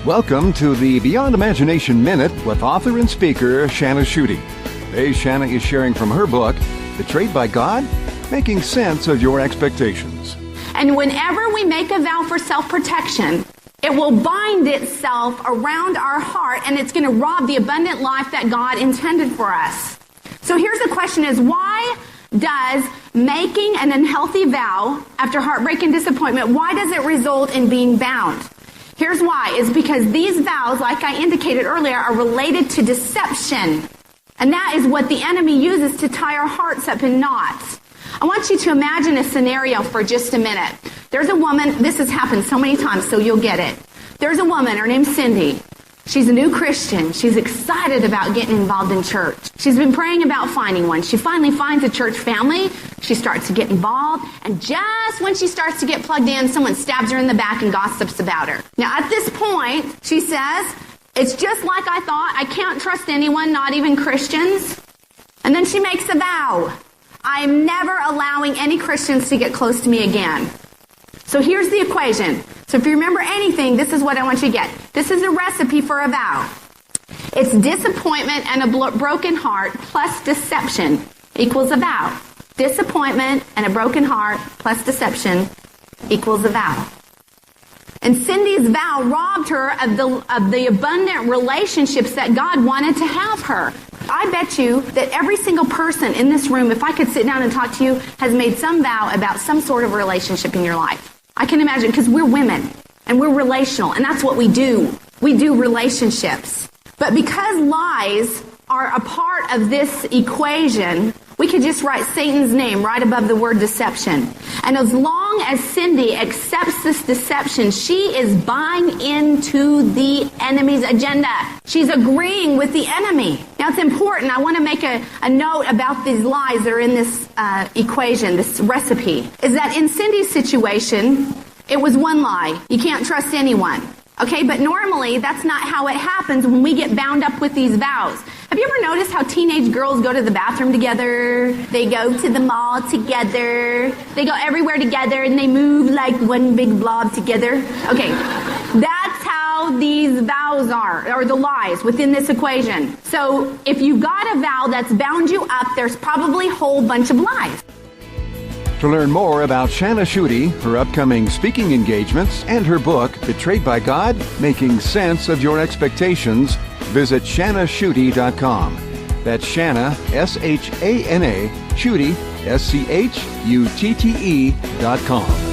Welcome to the Beyond Imagination Minute with author and speaker Shana Schutte. Today, Shana is sharing from her book, Betrayed by God, Making Sense of Your Expectations. And whenever we make a vow for self-protection, it will bind itself around our heart, and it's going to rob the abundant life that God intended for us. So here's the question is, why does making an unhealthy vow after heartbreak and disappointment, why does it result in being bound? Here's why. It's because these vows, like I indicated earlier, are related to deception. And that is what the enemy uses to tie our hearts up in knots. I want you to imagine a scenario for just a minute. There's a woman, this has happened so many times, so you'll get it. There's a woman, her name's Cindy. She's a new Christian. She's excited about getting involved in church. She's been praying about finding one. She finally finds a church family. She starts to get involved. And just when she starts to get plugged in, someone stabs her in the back and gossips about her. Now, at this point, she says, it's just like I thought. I can't trust anyone, not even Christians. And then she makes a vow. I'm never allowing any Christians to get close to me again. So here's the equation. So if you remember anything, this is what I want you to get. This is a recipe for a vow. It's disappointment and a broken heart plus deception equals a vow. Disappointment and a broken heart plus deception equals a vow. And Cindy's vow robbed her of the abundant relationships that God wanted to have her. I bet you that every single person in this room, if I could sit down and talk to you, has made some vow about some sort of relationship in your life. I can imagine, because we're women, and we're relational, and that's what we do. We do relationships. But because lies are a part of this equation, we could just write Satan's name right above the word deception. And as long as Cindy accepts this deception, she is buying into the enemy's agenda. She's agreeing with the enemy. Now, it's important. I want to make a note about these lies that are in this equation, this recipe, is that in Cindy's situation, it was one lie. You can't trust anyone. Okay, but normally that's not how it happens when we get bound up with these vows. Have you ever noticed how teenage girls go to the bathroom together? They go to the mall together. They go everywhere together and they move like one big blob together. Okay, that's how these vows are, or the lies within this equation. So if you've got a vow that's bound you up, there's probably a whole bunch of lies. To learn more about Shana Schutte, her upcoming speaking engagements, and her book, Betrayed by God, Making Sense of Your Expectations, visit ShanaSchutte.com. That's Shana, Shana, Schutte, Schutte.com.